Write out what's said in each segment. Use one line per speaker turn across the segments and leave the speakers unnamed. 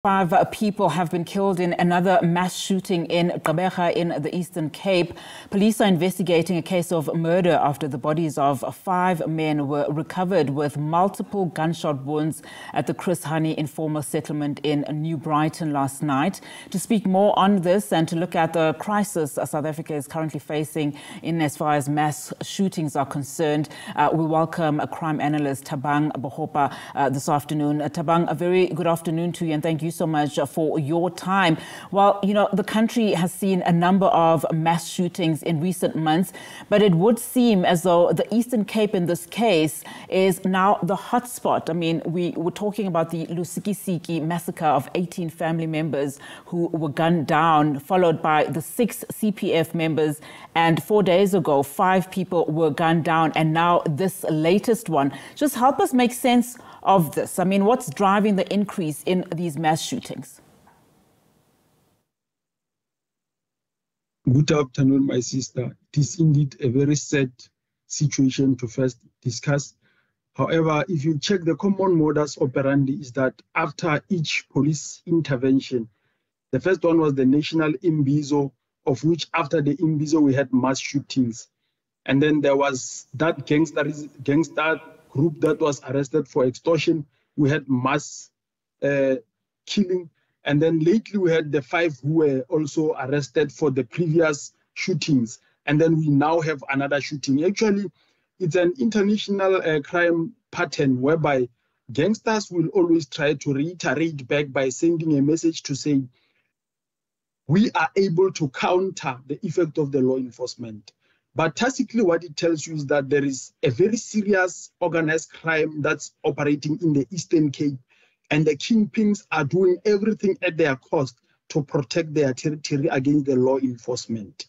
5 people have been killed in another mass shooting in Gqeberha in the Eastern Cape. Police are investigating a case of murder after the bodies of 5 men were recovered with multiple gunshot wounds at the Chris Hani informal settlement in New Brighton last night. To speak more on this and to look at the crisis South Africa is currently facing in as far as mass shootings are concerned, we welcome a crime analyst, Thabang Bogopa, this afternoon. Thabang, a very good afternoon to you and thank you so much for your time. Well, you know, the country has seen a number of mass shootings in recent months, but it would seem as though the Eastern Cape in this case is now the hotspot. I mean, we were talking about the Lusikisiki massacre of 18 family members who were gunned down, followed by the 6 CPF members. And 4 days ago, 5 people were gunned down. And now this latest one. Just help us make sense of this. I mean, what's driving the increase in these mass shootings?
Good afternoon, my sister. It is indeed a very sad situation to first discuss. However, if you check the common modus operandi is that after each police intervention, the first one was the national Imbizo, of which after the Imbizo we had mass shootings. And then there was that gangster group that was arrested for extortion. We had mass killing. And then lately we had the 5 who were also arrested for the previous shootings. And then we now have another shooting. Actually, it's an international crime pattern whereby gangsters will always try to reiterate back by sending a message to say, we are able to counter the effect of the law enforcement. But tacitly what it tells you is that there is a very serious organized crime that's operating in the Eastern Cape, and the kingpins are doing everything at their cost to protect their territory against the law enforcement.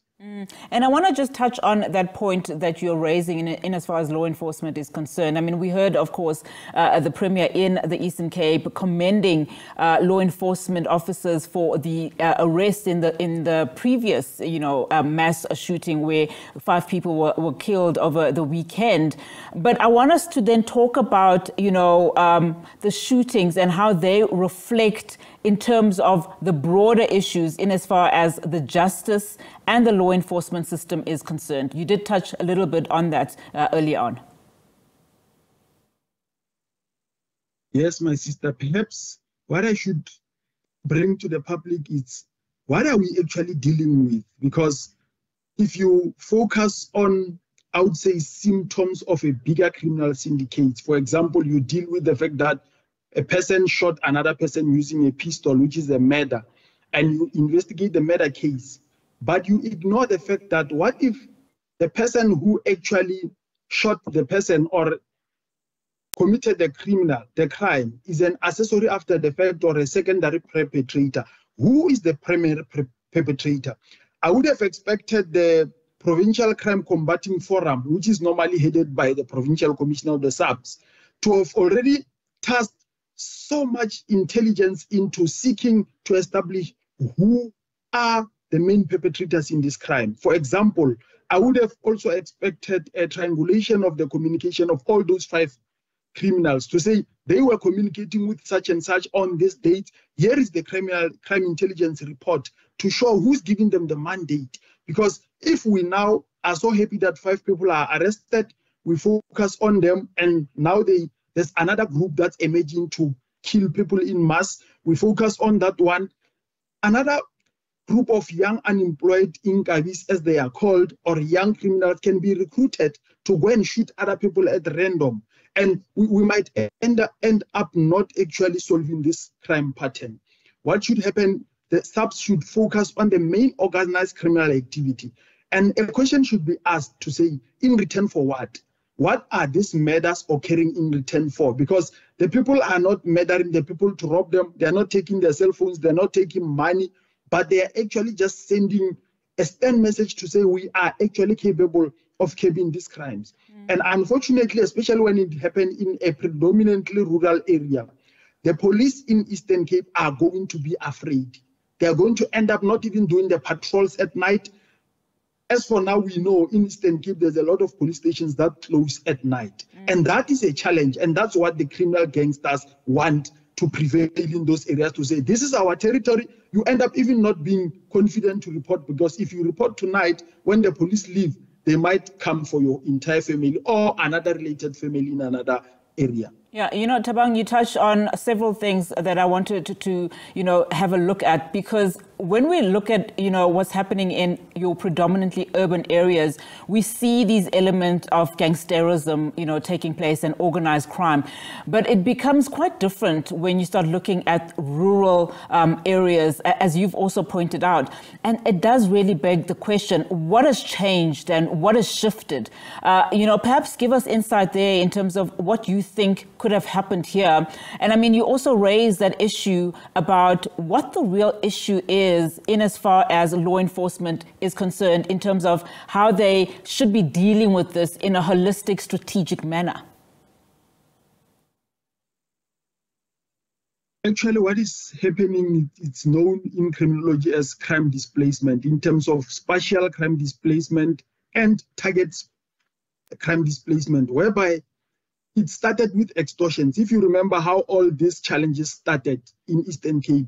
And I want to just touch on that point that you're raising in as far as law enforcement is concerned. I mean, we heard, of course, the Premier in the Eastern Cape commending law enforcement officers for the arrest in the previous, mass shooting where 5 people were killed over the weekend. But I want us to then talk about, the shootings and how they reflect in terms of the broader issues in as far as the justice and the law enforcement system is concerned. You did touch a little bit on that early on.
Yes, my sister, perhaps what I should bring to the public is what are we actually dealing with? Because if you focus on, I would say, symptoms of a bigger criminal syndicate, for example, you deal with the fact that a person shot another person using a pistol, which is a murder, and you investigate the murder case. But you ignore the fact that what if the person who actually shot the person or committed the crime is an accessory after the fact or a secondary perpetrator? Who is the primary perpetrator? I would have expected the Provincial Crime Combating Forum, which is normally headed by the Provincial Commissioner of the SABC, to have already tasked so much intelligence into seeking to establish who are the main perpetrators in this crime. For example, I would have also expected a triangulation of the communication of all those 5 criminals to say they were communicating with such and such on this date. Here is the crime intelligence report to show who's giving them the mandate. Because if we now are so happy that 5 people are arrested, we focus on them, and now there's another group that's emerging to kill people in mass. We focus on that one. Another group of young unemployed inkabis, as they are called, or young criminals can be recruited to go and shoot other people at random. And we might end up not actually solving this crime pattern. What should happen? The SABC should focus on the main organized criminal activity. And a question should be asked to say, in return for what? What are these murders occurring in return for? Because the people are not murdering the people to rob them. They're not taking their cell phones. They're not taking money. But they are actually just sending a stern message to say we are actually capable of curbing these crimes. And unfortunately, especially when it happened in a predominantly rural area, the police in Eastern Cape are going to be afraid. They are going to end up not even doing the patrols at night. As for now, we know in Eastern Cape, there's a lot of police stations that close at night. And that is a challenge. And that's what the criminal gangsters want to prevail in those areas to say, this is our territory. You end up even not being confident to report, because if you report tonight, when the police leave, they might come for your entire family or another related family in another area.
Yeah, Thabang, you touched on several things that I wanted to have a look at, because when we look at, what's happening in your predominantly urban areas, we see these elements of gangsterism, taking place and organized crime. But it becomes quite different when you start looking at rural areas, as you've also pointed out. And it does really beg the question, what has changed and what has shifted? Perhaps give us insight there in terms of what you think could have happened here. And I mean, you also raised that issue about what the real issue is in as far as law enforcement is concerned, in terms of how they should be dealing with this in a holistic, strategic manner.
Actually, what is happening, it's known in criminology as crime displacement, in terms of spatial crime displacement and target crime displacement, whereby it started with extortions. If you remember how all these challenges started in Eastern Cape,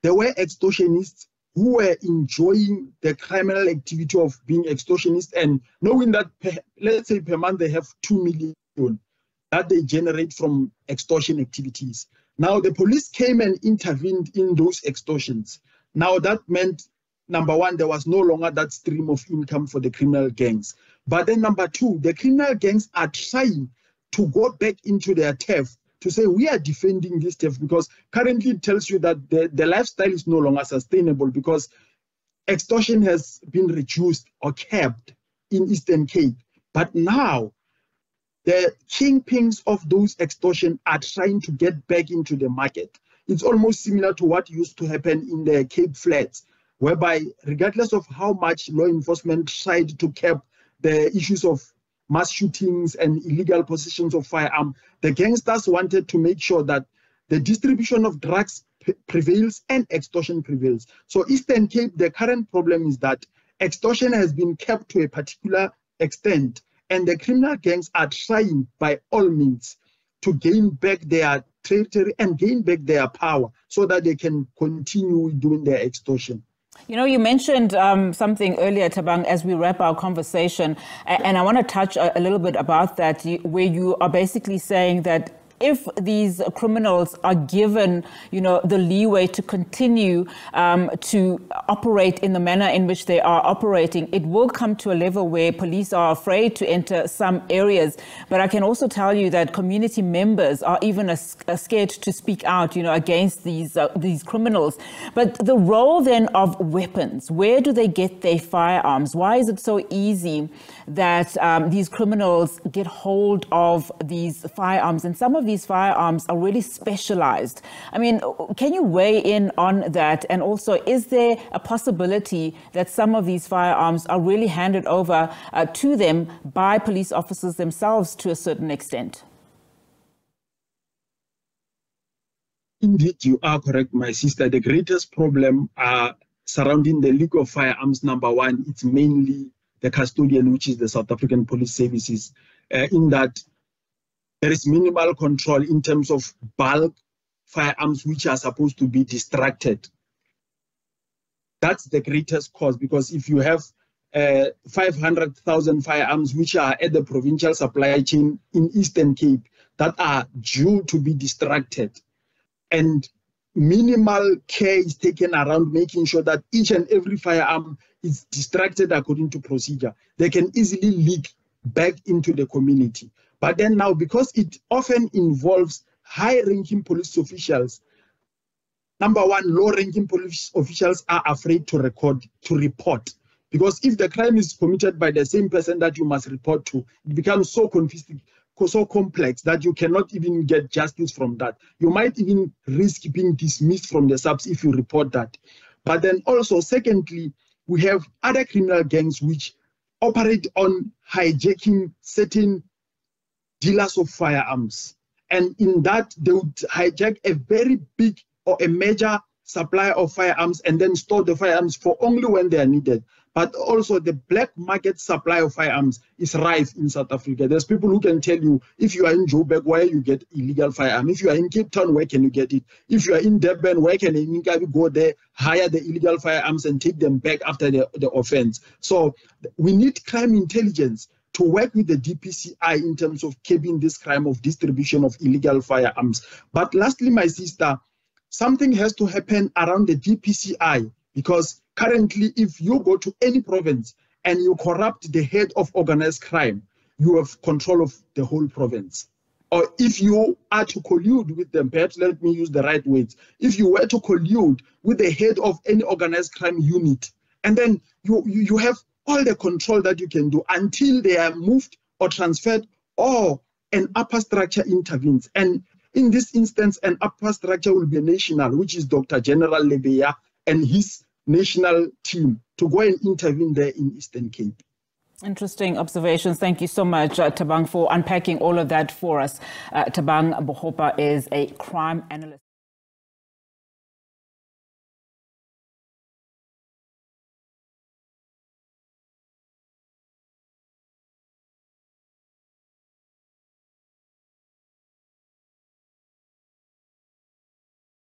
there were extortionists who were enjoying the criminal activity of being extortionists, and knowing that, let's say per month they have 2 million that they generate from extortion activities. Now the police came and intervened in those extortions. Now that meant, number one, there was no longer that stream of income for the criminal gangs. But then number two, the criminal gangs are trying to go back into their theft, to say we are defending this theft, because currently it tells you that the lifestyle is no longer sustainable, because extortion has been reduced or capped in Eastern Cape. But now the kingpins of those extortion are trying to get back into the market. It's almost similar to what used to happen in the Cape Flats, whereby regardless of how much law enforcement tried to cap the issues of mass shootings and illegal possessions of firearms, the gangsters wanted to make sure that the distribution of drugs prevails and extortion prevails. So Eastern Cape, the current problem is that extortion has been kept to a particular extent, and the criminal gangs are trying by all means to gain back their territory and gain back their power so that they can continue doing their extortion.
You mentioned something earlier, Thabang, as we wrap our conversation, and I want to touch a little bit about that, where you are basically saying that if these criminals are given, the leeway to continue to operate in the manner in which they are operating, it will come to a level where police are afraid to enter some areas. But I can also tell you that community members are even scared to speak out, against these criminals. But the role then of weapons, where do they get their firearms? Why is it so easy that these criminals get hold of these firearms? And some of these firearms are really specialized. I mean, can you weigh in on that? And also, is there a possibility that some of these firearms are really handed over to them by police officers themselves to a certain extent?
Indeed, you are correct, my sister. The greatest problem surrounding the leak of firearms, number one, it's mainly the custodian, which is the South African Police Services, in that there is minimal control in terms of bulk firearms which are supposed to be distracted. That's the greatest cause, because if you have 500,000 firearms which are at the provincial supply chain in Eastern Cape that are due to be distracted, and minimal care is taken around making sure that each and every firearm is distracted according to procedure, they can easily leak back into the community. But then now, because it often involves high-ranking police officials, number one, low-ranking police officials are afraid to report. Because if the crime is committed by the same person that you must report to, it becomes so confusing, so complex that you cannot even get justice from that. You might even risk being dismissed from the SABC if you report that. But then also, secondly, we have other criminal gangs which operate on hijacking certain dealers of firearms. And in that, they would hijack a very big or a major supply of firearms and then store the firearms for only when they are needed. but also the black market supply of firearms is rife in South Africa. There's people who can tell you, if you are in Joburg, where you get illegal firearm. If you are in Cape Town, where can you get it? If you are in Durban, where can you go there, hire the illegal firearms and take them back after the offense? So we need crime intelligence to work with the DPCI in terms of curbing this crime of distribution of illegal firearms. But lastly, my sister, something has to happen around the DPCI, because currently, if you go to any province and you corrupt the head of organized crime, you have control of the whole province. Or if you are to collude with them, perhaps let me use the right words, if you were to collude with the head of any organized crime unit, and then you have all the control that you can do until they are moved or transferred, or an upper structure intervenes. And in this instance, an upper structure will be national, which is Dr. General Lebeya and his national team to go and intervene there in Eastern Cape.
Interesting observations. Thank you so much, Thabang, for unpacking all of that for us. Thabang Bogopa is a crime analyst.